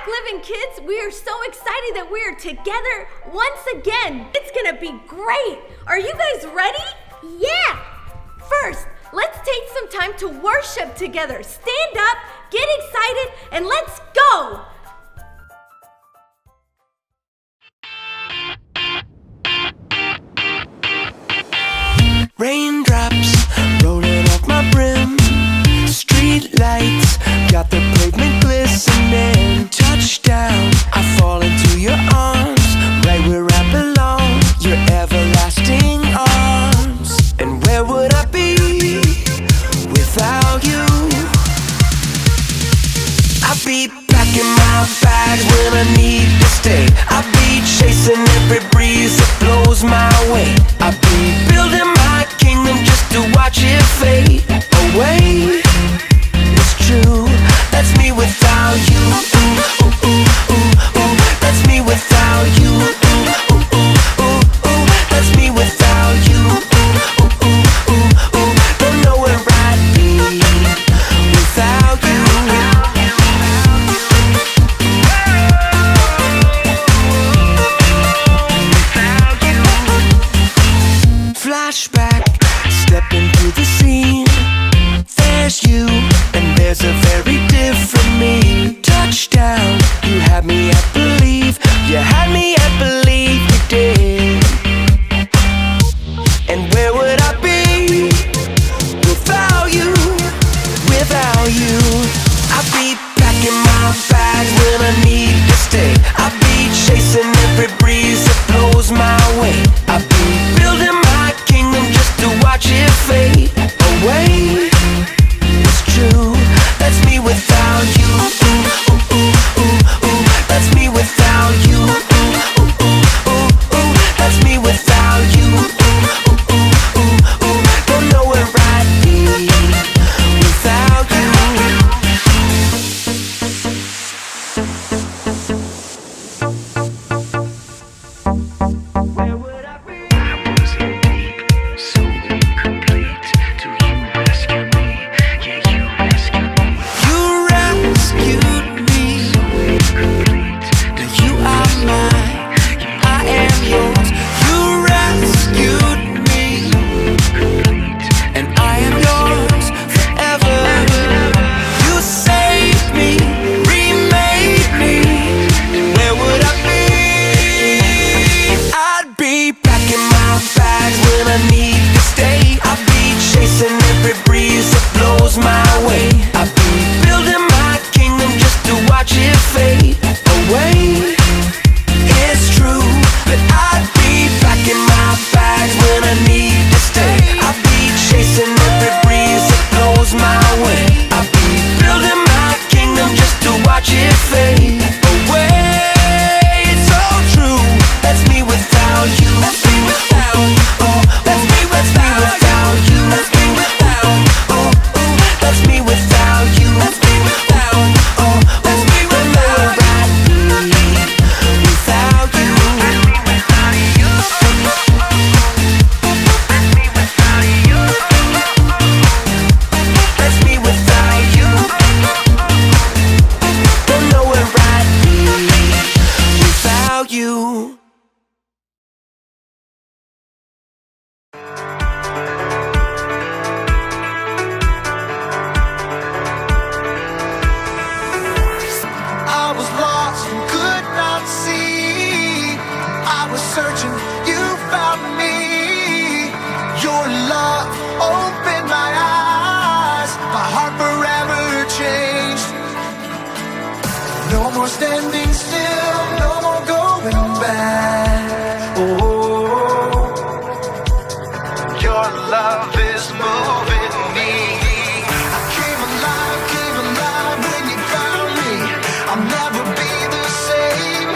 Living Kids. We are so excited that we are together once again. It's gonna be great. Are you guys ready? Yeah! First, let's take some time to worship together. Stand up, get excited, and let's go! Raindrops rolling off my brim. Street lights got the pavement glistening. Touchdown, I fall into your arms, right where I belong, your everlasting arms. And where would I be without you? I'd be packing my bags when I need to stay. I'd be chasing every breeze that blows my way. I'd be building my kingdom just to watch it fade away. It's true, that's me without you. Ooh, ooh, ooh, ooh, ooh. That's me without you. Ooh, ooh, ooh, ooh, ooh. That's me without you. Ooh, ooh, ooh, ooh. Don't know where I'd be without you. Flashback, stepping through the scene. There's you, and there's a very different me. Touchdown, you had me at believe. You had me at believe you did. And where would I be without you? Without you, I'd be packing my bags when I need to stay. I'd be chasing every breeze that blows my way. I'd be building my kingdom just to watch it fade away. It's true, that's me without you. Ooh, ooh, ooh, ooh, ooh. That's me without you. Ooh, ooh, ooh, ooh, ooh. That's me without you. Ooh, ooh, ooh, ooh, ooh. Don't know where I'd be without you. Where would I be? I was in deep, so incomplete, till you rescued me. Yeah, you rescued me. You rescued me. So incomplete, Now you are mine, I am yours. You rescued me, complete. and I am yours forever. You saved me, remade me. Where would I be? I'd be packing my bags when I need to stay. I'd be chasing every breeze that blows my way. I'd be building my kingdom just to watch it fade away. It's true that I'd be packing my bags when I need to stay. I'd be chasing every breeze that blows my way. I'd be building my kingdom just to watch it fade away. It's so true, that's me without you. That's me without, oh, that's me without you. That's me without, oh, oh, that's me without you. That's me without, oh, that's me without I'd be without you. That's me without you. Don't know where I'd be without you. I was lost and could not see. I was searching, you found me. Your love opened my eyes. My heart forever changed. No more standing still, no more going back. Oh, your love is moving me. I came alive when you found me. I'll never be the same.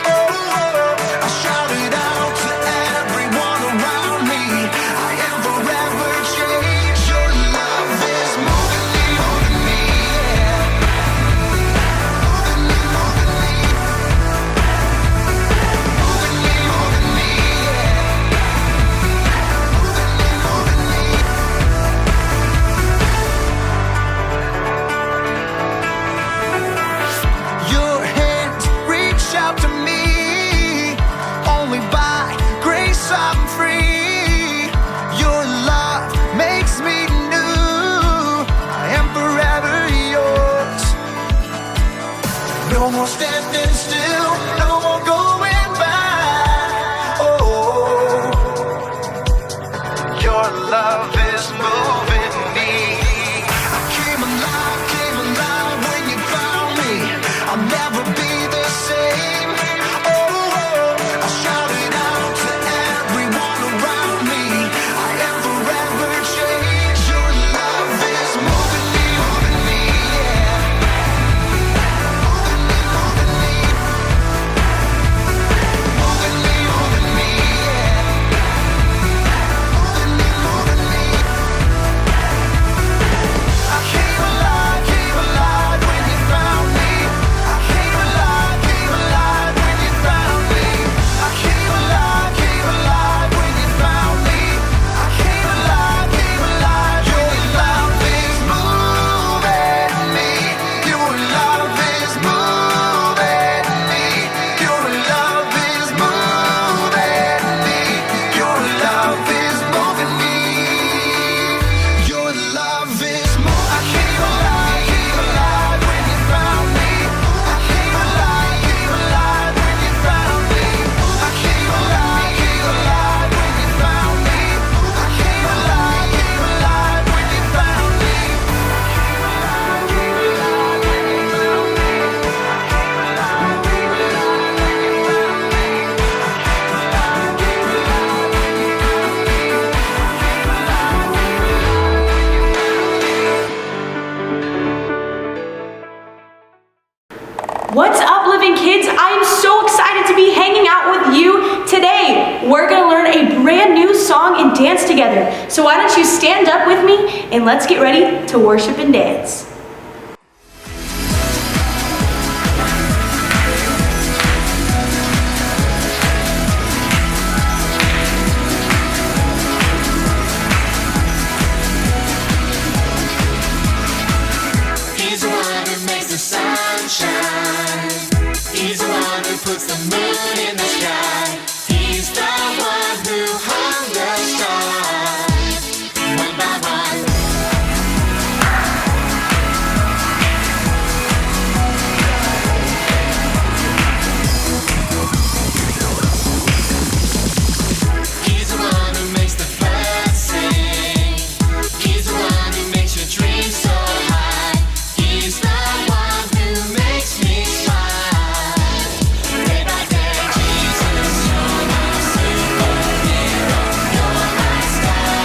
Oh, I shouted out to everyone around me. I am forever changed. Your love is moving me, yeah. Moving me, moving me. No more standing still, no more going back. Oh, your love is moving me. I came alive when you found me. I'll never be the same. Oh, I shout it out to everyone around me. I am forever changed. Your love is moving me, yeah. What's up, living kids? I am so excited to be hanging out with you today. We're gonna learn a brand new song and dance together. So why don't you stand up with me and let's get ready to worship and dance. He's the one who makes the sun shine. He's the one who puts the moon in the sky. He's the one who hung the stars one by one. He's the one who makes the birds sing. He's the one who makes your dreams so high. He's the one who makes me smile. Day by day, Jesus, you're my superhero. You're my star,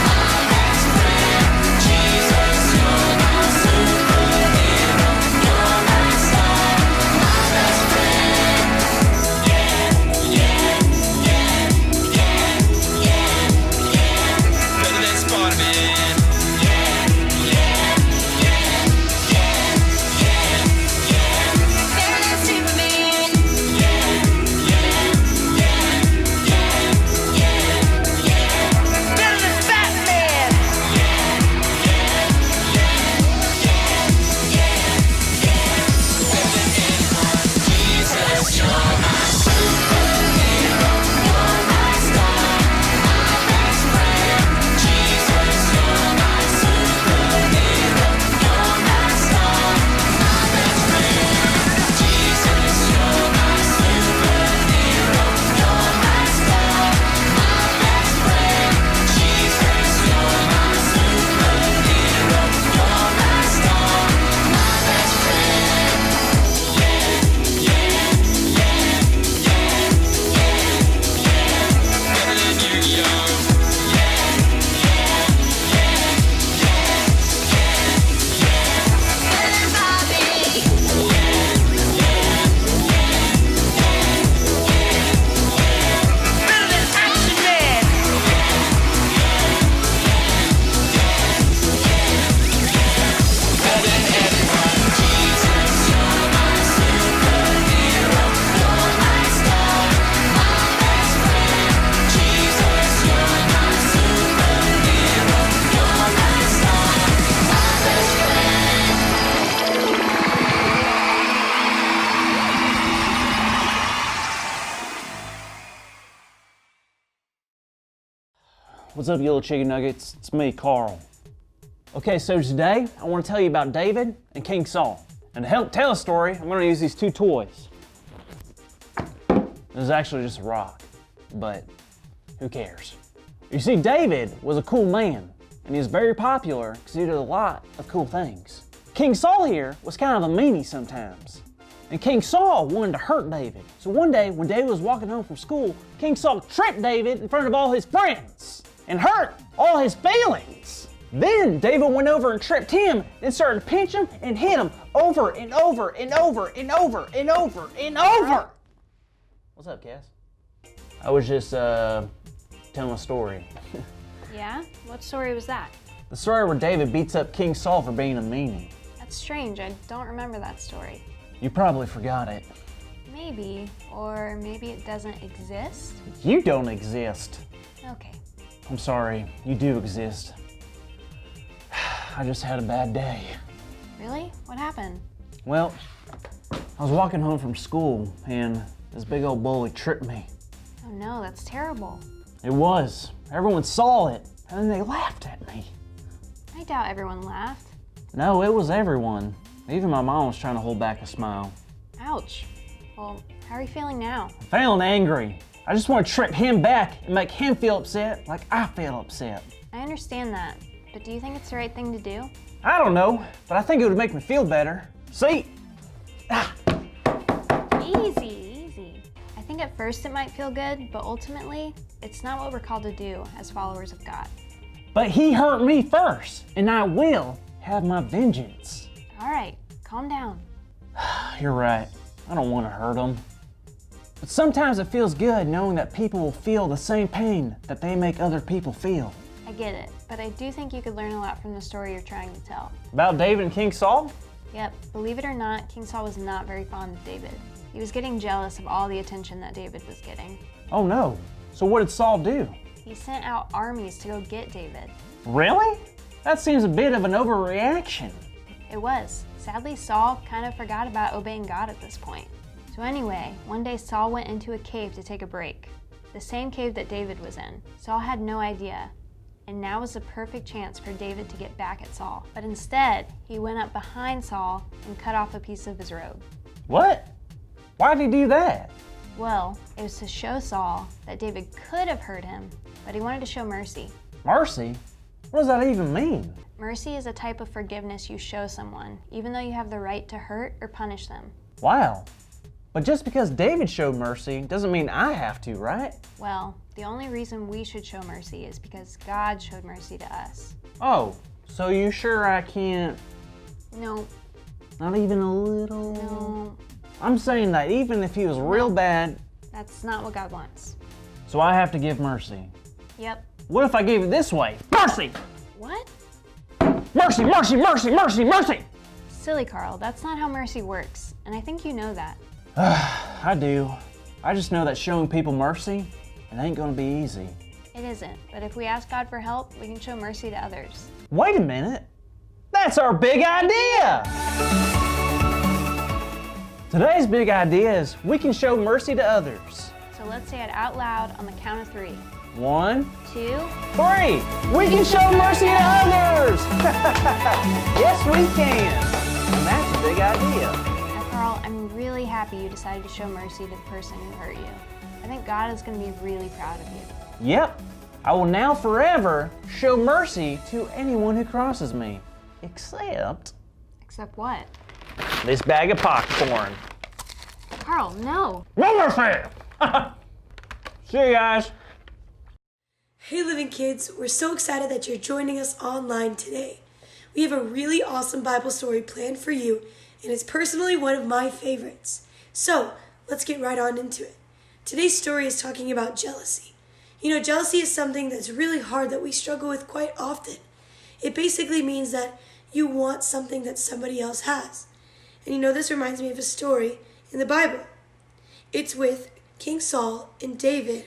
my best friend. Jesus, you're my superhero. You're my star, my best friend. Yeah, yeah, yeah, yeah, yeah, yeah. Better than Spider-Man. Yeah, yeah, yeah, yeah, yeah, yeah. Better than Superman. Yeah, yeah, yeah, yeah, yeah, yeah. Better than Batman. Yeah, yeah, yeah, yeah, yeah, yeah. Better than anyone. Jesus, you're my superhero. You're my star, my best friend. Jesus, you're my superhero. You're my star, my best friend. Jesus, you're my superhero. You're my star, my best friend. Jesus, you're my superhero. You're my star, my best friend. Yeah, yeah, yeah, yeah, yeah, yeah. Better than Yu-Gi-Oh! Yeah, yeah, yeah, yeah, yeah, yeah. Better than Bobby. Yeah, yeah, yeah, yeah, yeah, yeah. Better than Action Man. Better than everyone. Jesus, you're my superhero. You're my star, my best friend. Jesus, you're my superhero. You're my star, my best friend. What's up, you little chicken nuggets? It's me, Carl. Okay, so today I want to tell you about David and King Saul. And to help tell a story, I'm going to use these two toys. This is actually just a rock, but who cares? You see, David was a cool man, and he was very popular because he did a lot of cool things. King Saul here was kind of a meanie sometimes. And King Saul wanted to hurt David. So one day, when David was walking home from school, King Saul tripped David in front of all his friends and hurt all his feelings. Then David went over and tripped him and started to pinch him and hit him over and over and over and over and over and over. What's up, Cass? I was just telling a story. Yeah? What story was that? The story where David beats up King Saul for being a meanie. That's strange. I don't remember that story. You probably forgot it. Maybe. Or maybe it doesn't exist? You don't exist. Okay. I'm sorry, you do exist. I just had a bad day. Really? What happened? Well, I was walking home from school and this big old bully tripped me. Oh no, that's terrible. It was. Everyone saw it and then they laughed at me. I doubt everyone laughed. No, it was everyone. Even my mom was trying to hold back a smile. Ouch. Well, how are you feeling now? I'm feeling angry. I just want to trip him back and make him feel upset like I feel upset. I understand that, but do you think it's the right thing to do? I don't know, but I think it would make me feel better. See? Ah. Easy. I think at first it might feel good, but ultimately, it's not what we're called to do as followers of God. But he hurt me first, and I will have my vengeance. All right, calm down. You're right. I don't want to hurt him. But sometimes it feels good knowing that people will feel the same pain that they make other people feel. I get it, but I do think you could learn a lot from the story you're trying to tell. About David and King Saul? Yep, believe it or not, King Saul was not very fond of David. He was getting jealous of all the attention that David was getting. Oh no. So what did Saul do? He sent out armies to go get David. Really? That seems a bit of an overreaction. It was. Sadly, Saul kind of forgot about obeying God at this point. So anyway, one day Saul went into a cave to take a break. The same cave that David was in. Saul had no idea. And now was the perfect chance for David to get back at Saul. But instead, he went up behind Saul and cut off a piece of his robe. What? Why did he do that? Well, it was to show Saul that David could have hurt him, but he wanted to show mercy. Mercy? What does that even mean? Mercy is a type of forgiveness you show someone, even though you have the right to hurt or punish them. Wow. But just because David showed mercy doesn't mean I have to, right? Well, the only reason we should show mercy is because God showed mercy to us. Oh, so you sure I can't? No, Not even a little? no, I'm saying that even if he was real bad, that's not what God wants. so I have to give mercy. Yep. What if I gave it this way? Mercy! What? Mercy, mercy, mercy, mercy, mercy! Silly Carl, that's not how mercy works, and I think you know that. I do. I just know that showing people mercy, it ain't gonna be easy. It isn't, but if we ask God for help, we can show mercy to others. Wait a minute. That's our big idea! Today's big idea is we can show mercy to others. So let's say it out loud on the count of 3. 1, 2, 3. We can show mercy to others! Yes, we can. And that's a big idea. Now, Carl, I'm really happy you decided to show mercy to the person who hurt you. I think God is going to be really proud of you. Yep. I will now forever show mercy to anyone who crosses me. Except Except what? this bag of popcorn. Carl, no! No mercy! See you guys. Hey Living Kids, we're so excited that you're joining us online today. We have a really awesome Bible story planned for you, and it's personally one of my favorites. So, let's get right on into it. Today's story is talking about jealousy. You know, jealousy is something that's really hard that we struggle with quite often. It basically means that you want something that somebody else has. And you know, this reminds me of a story in the Bible. It's with King Saul and David.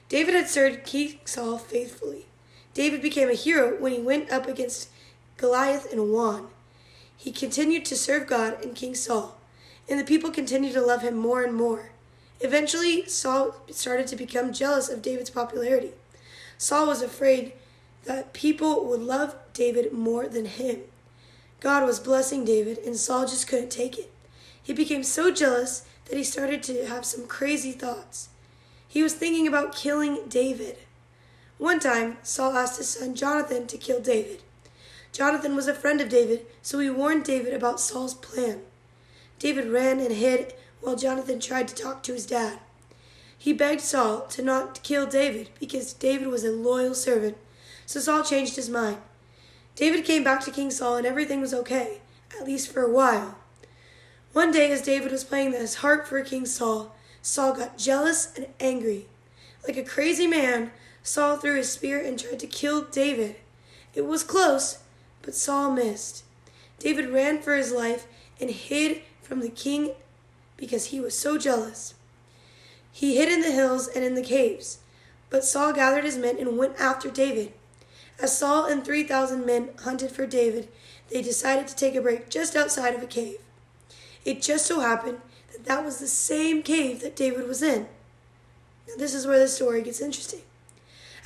David had served King Saul faithfully. David became a hero when he went up against Goliath and won. He continued to serve God and King Saul, and the people continued to love him more and more. Eventually, Saul started to become jealous of David's popularity. Saul was afraid that people would love David more than him. God was blessing David, and Saul just couldn't take it. He became so jealous that he started to have some crazy thoughts. He was thinking about killing David. One time, Saul asked his son Jonathan to kill David. Jonathan was a friend of David, so he warned David about Saul's plan. David ran and hid while Jonathan tried to talk to his dad. He begged Saul to not kill David because David was a loyal servant, so Saul changed his mind. David came back to King Saul and everything was okay, at least for a while. One day as David was playing his harp for King Saul, Saul got jealous and angry. Like a crazy man, Saul threw his spear and tried to kill David. It was close, but Saul missed. David ran for his life and hid from the king because he was so jealous. He hid in the hills and in the caves, but Saul gathered his men and went after David. As Saul and 3,000 men hunted for David, they decided to take a break just outside of a cave. It just so happened that that was the same cave that David was in. Now this is where the story gets interesting.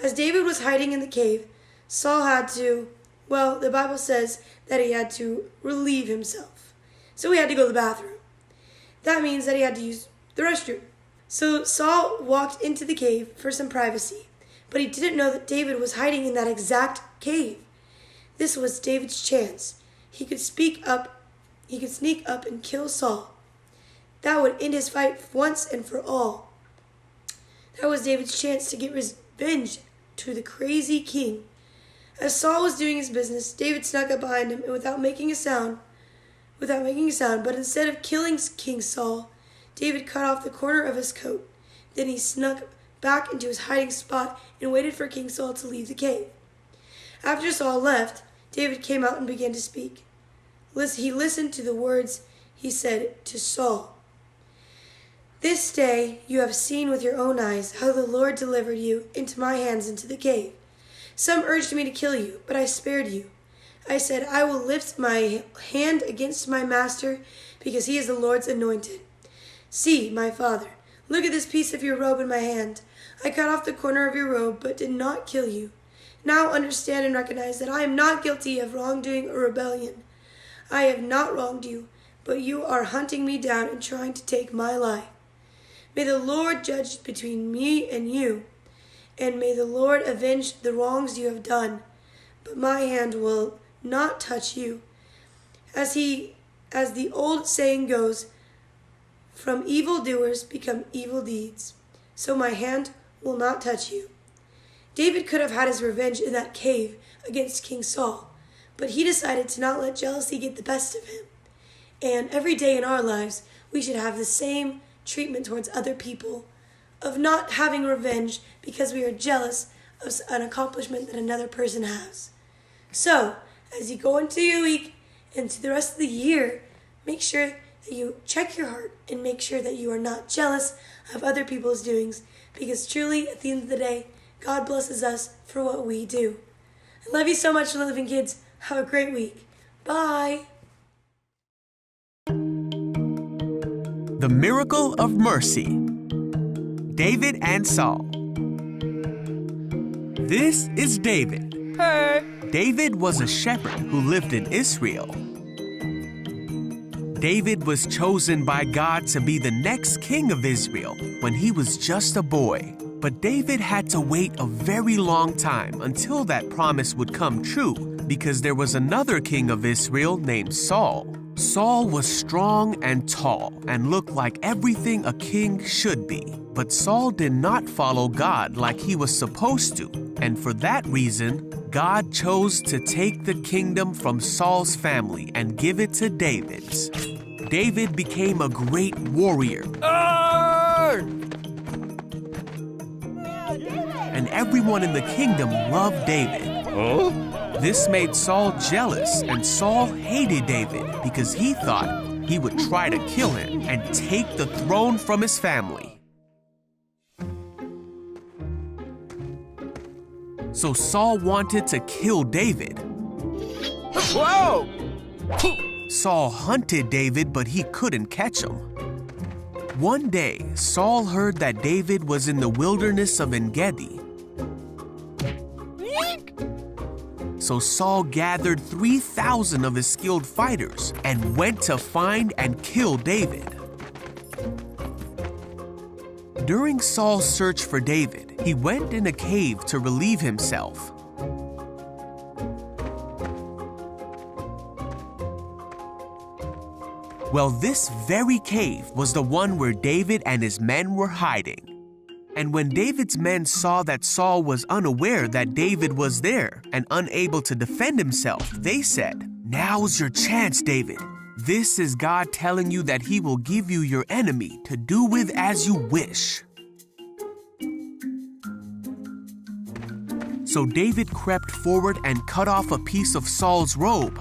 As David was hiding in the cave, Saul had to, well, the Bible says that he had to relieve himself. So he had to go to the bathroom. That means that he had to use the restroom. So Saul walked into the cave for some privacy, but he didn't know that David was hiding in that exact cave. This was David's chance. He could sneak up and kill Saul. That would end his fight once and for all. That was David's chance to get revenge to the crazy king. As Saul was doing his business, David snuck up behind him and without making a sound, but instead of killing King Saul, David cut off the corner of his coat. Then he snuck back into his hiding spot and waited for King Saul to leave the cave. After Saul left, David came out and began to speak. He listened to the words he said to Saul. This day you have seen with your own eyes how the Lord delivered you into my hands into the cave. Some urged me to kill you, but I spared you. I said, I will lift my hand against my master because he is the Lord's anointed. See, my father, look at this piece of your robe in my hand. I cut off the corner of your robe, but did not kill you. Now understand and recognize that I am not guilty of wrongdoing or rebellion. I have not wronged you, but you are hunting me down and trying to take my life. May the Lord judge between me and you, and may the Lord avenge the wrongs you have done. But my hand will not touch you. As the old saying goes, from evildoers become evil deeds. So my hand will not touch you. David could have had his revenge in that cave against King Saul, but he decided to not let jealousy get the best of him. And every day in our lives, we should have the same treatment towards other people, of not having revenge because we are jealous of an accomplishment that another person has. So, as you go into your week and to the rest of the year, make sure that you check your heart and make sure that you are not jealous of other people's doings, because truly, at the end of the day, God blesses us for what we do. I love you so much, living kids. Have a great week. Bye. The Miracle of Mercy. David and Saul. This is David. Hey. David was a shepherd who lived in Israel. David was chosen by God to be the next king of Israel when he was just a boy. But David had to wait a very long time until that promise would come true, because there was another king of Israel named Saul. Saul was strong and tall and looked like everything a king should be. But Saul did not follow God like he was supposed to, and for that reason, God chose to take the kingdom from Saul's family and give it to David's. David became a great warrior. And everyone in the kingdom loved David. This made Saul jealous, and Saul hated David because he thought he would try to kill him and take the throne from his family. So Saul wanted to kill David. Whoa! Saul hunted David, but he couldn't catch him. One day, Saul heard that David was in the wilderness of En-Gedi. So Saul gathered 3,000 of his skilled fighters and went to find and kill David. During Saul's search for David, he went in a cave to relieve himself. Well, this very cave was the one where David and his men were hiding. And when David's men saw that Saul was unaware that David was there and unable to defend himself, they said, "Now's your chance, David. This is God telling you that he will give you your enemy to do with as you wish." So David crept forward and cut off a piece of Saul's robe.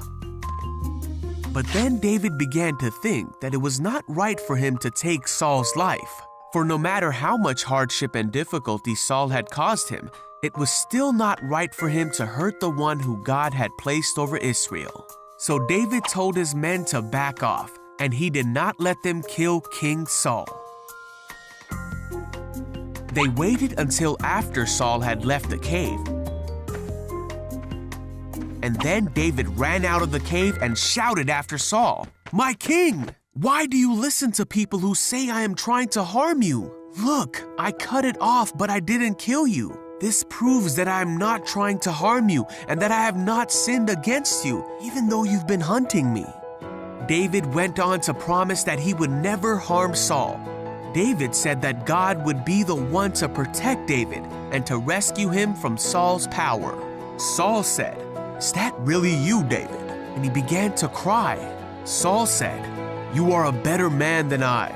But then David began to think that it was not right for him to take Saul's life. For no matter how much hardship and difficulty Saul had caused him, it was still not right for him to hurt the one who God had placed over Israel. So David told his men to back off, and he did not let them kill King Saul. They waited until after Saul had left the cave. And then David ran out of the cave and shouted after Saul, "My king! Why do you listen to people who say I am trying to harm you? Look, I cut it off, but I didn't kill you. This proves that I am not trying to harm you and that I have not sinned against you, even though you've been hunting me." David went on to promise that he would never harm Saul. David said that God would be the one to protect David and to rescue him from Saul's power. Saul said, "Is that really you, David?" And he began to cry. Saul said, "You are a better man than I.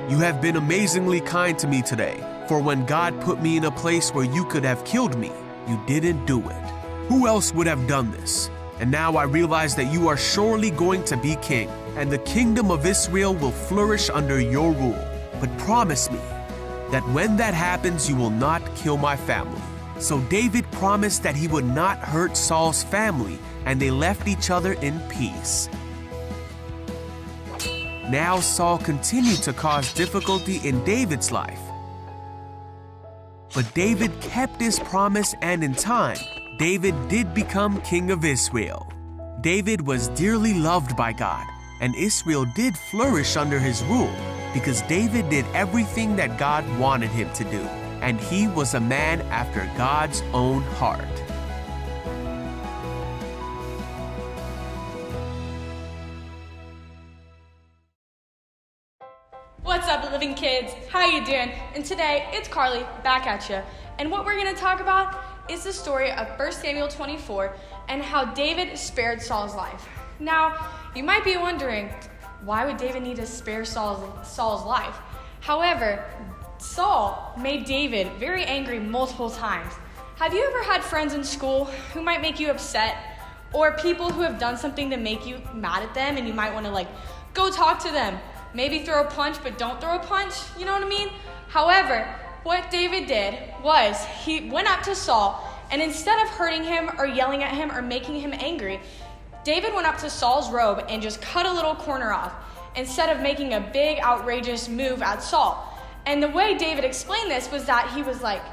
You have been amazingly kind to me today, for when God put me in a place where you could have killed me, you didn't do it. Who else would have done this? And now I realize that you are surely going to be king, and the kingdom of Israel will flourish under your rule. But promise me that when that happens, you will not kill my family." So David promised that he would not hurt Saul's family, and they left each other in peace. Now Saul continued to cause difficulty in David's life. But David kept his promise, and in time, David did become king of Israel. David was dearly loved by God, and Israel did flourish under his rule because David did everything that God wanted him to do, and he was a man after God's own heart. What's up, living kids? How you doing? And today, it's Carly back at you. And what we're going to talk about is the story of 1 Samuel 24 and how David spared Saul's life. Now, you might be wondering, why would David need to spare Saul's life? However, Saul made David very angry multiple times. Have you ever had friends in school who might make you upset, or people who have done something to make you mad at them and you might want to go talk to them? Maybe throw a punch, but don't throw a punch, you know what I mean? However, what David did was he went up to Saul, and instead of hurting him or yelling at him or making him angry, David went up to Saul's robe and just cut a little corner off instead of making a big outrageous move at Saul. And the way David explained this was that he was like,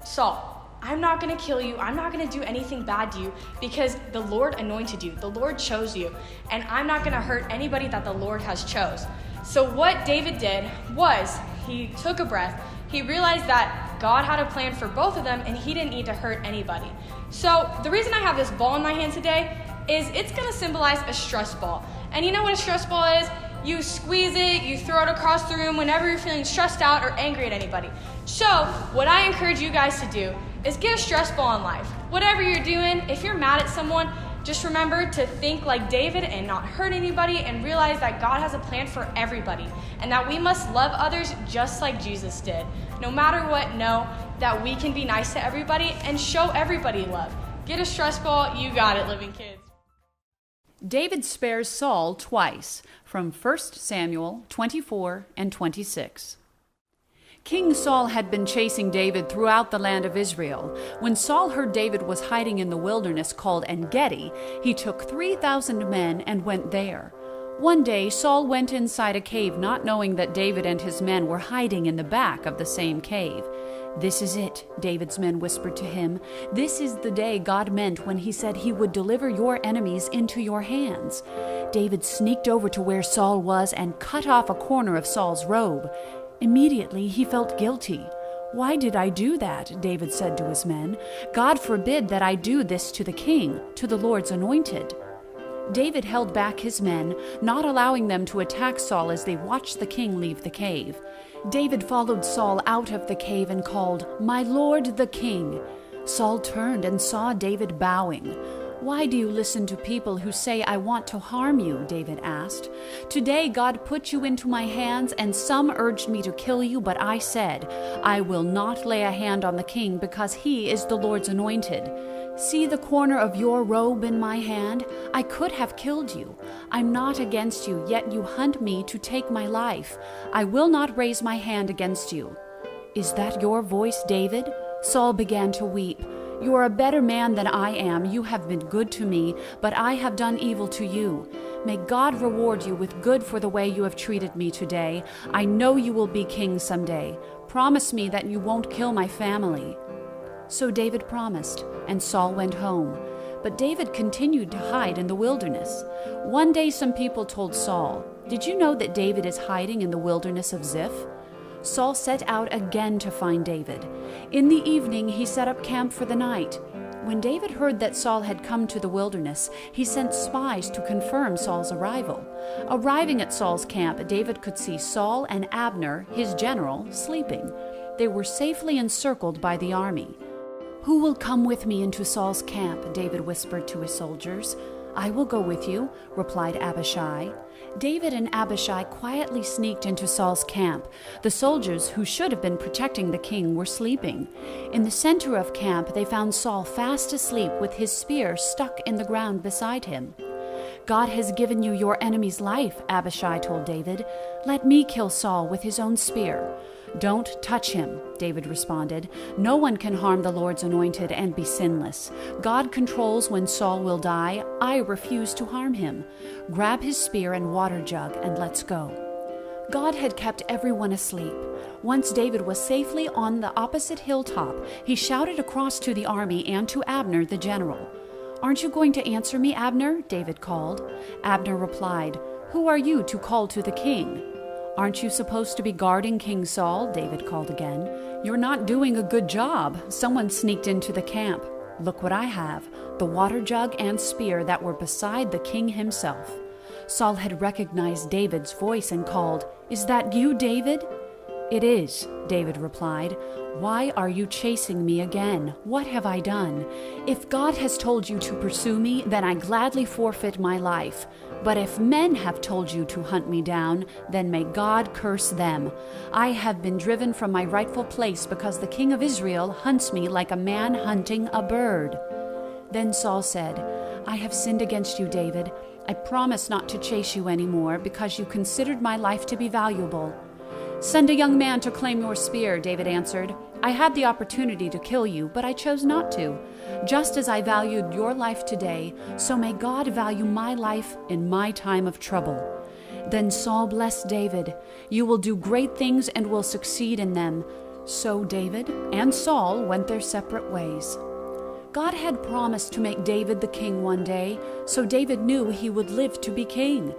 "Saul, I'm not going to kill you. I'm not going to do anything bad to you because the Lord anointed you. The Lord chose you. And I'm not going to hurt anybody that the Lord has chose." So what David did was he took a breath. He realized that God had a plan for both of them and he didn't need to hurt anybody. So the reason I have this ball in my hand today is it's going to symbolize a stress ball. And you know what a stress ball is? You squeeze it, you throw it across the room whenever you're feeling stressed out or angry at anybody. So what I encourage you guys to do is get a stress ball in life. Whatever you're doing, if you're mad at someone, just remember to think like David and not hurt anybody, and realize that God has a plan for everybody and that we must love others just like Jesus did. No matter what, know that we can be nice to everybody and show everybody love. Get a stress ball, you got it, living kids. David spares Saul twice, from 1 Samuel 24 and 26. King Saul had been chasing David throughout the land of Israel. When Saul heard David was hiding in the wilderness called En-Gedi, he took 3,000 men and went there. One day, Saul went inside a cave, not knowing that David and his men were hiding in the back of the same cave. "This is it," David's men whispered to him. "This is the day God meant when he said he would deliver your enemies into your hands." David sneaked over to where Saul was and cut off a corner of Saul's robe. Immediately, he felt guilty. "Why did I do that?" David said to his men. "God forbid that I do this to the king, to the Lord's anointed." David held back his men, not allowing them to attack Saul as they watched the king leave the cave. David followed Saul out of the cave and called, "My lord the king." Saul turned and saw David bowing. "Why do you listen to people who say I want to harm you?" David asked. "Today God put you into my hands, and some urged me to kill you, but I said, I will not lay a hand on the king because he is the Lord's anointed. See the corner of your robe in my hand? I could have killed you. I'm not against you, yet you hunt me to take my life. I will not raise my hand against you." "Is that your voice, David?" Saul began to weep. "You are a better man than I am. You have been good to me, but I have done evil to you. May God reward you with good for the way you have treated me today. I know you will be king someday. Promise me that you won't kill my family." So David promised, and Saul went home. But David continued to hide in the wilderness. One day some people told Saul, "Did you know that David is hiding in the wilderness of Ziph?" Saul set out again to find David. In the evening he set up camp for the night. When David heard that Saul had come to the wilderness, he sent spies to confirm Saul's arrival. Arriving at Saul's camp, David could see Saul and Abner, his general, sleeping. They were safely encircled by the army. "Who will come with me into Saul's camp?" David whispered to his soldiers. "I will go with you," replied Abishai. David and Abishai quietly sneaked into Saul's camp. The soldiers, who should have been protecting the king, were sleeping. In the center of camp, they found Saul fast asleep with his spear stuck in the ground beside him. "God has given you your enemy's life," Abishai told David. "Let me kill Saul with his own spear." "Don't touch him," David responded. "No one can harm the Lord's anointed and be sinless. God controls when Saul will die. I refuse to harm him. Grab his spear and water jug and let's go." God had kept everyone asleep. Once David was safely on the opposite hilltop, he shouted across to the army and to Abner the general. "Aren't you going to answer me, Abner?" David called. Abner replied, "Who are you to call to the king?" "Aren't you supposed to be guarding King Saul?" David called again. "You're not doing a good job. Someone sneaked into the camp. Look what I have, the water jug and spear that were beside the king himself." Saul had recognized David's voice and called, "Is that you, David?" "It is," David replied. "Why are you chasing me again? What have I done? If God has told you to pursue me, then I gladly forfeit my life. But if men have told you to hunt me down, then may God curse them. I have been driven from my rightful place because the king of Israel hunts me like a man hunting a bird." Then Saul said, "I have sinned against you, David. I promise not to chase you anymore because you considered my life to be valuable." "Send a young man to claim your spear," David answered. "I had the opportunity to kill you, but I chose not to. Just as I valued your life today, so may God value my life in my time of trouble." Then Saul blessed David. "You will do great things and will succeed in them." So David and Saul went their separate ways. God had promised to make David the king one day, so David knew he would live to be king.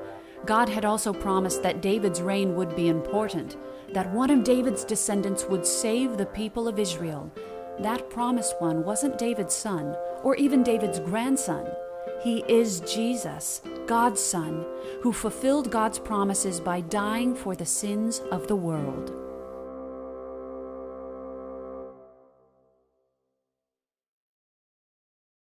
God had also promised that David's reign would be important, that one of David's descendants would save the people of Israel. That promised one wasn't David's son, or even David's grandson. He is Jesus, God's son, who fulfilled God's promises by dying for the sins of the world.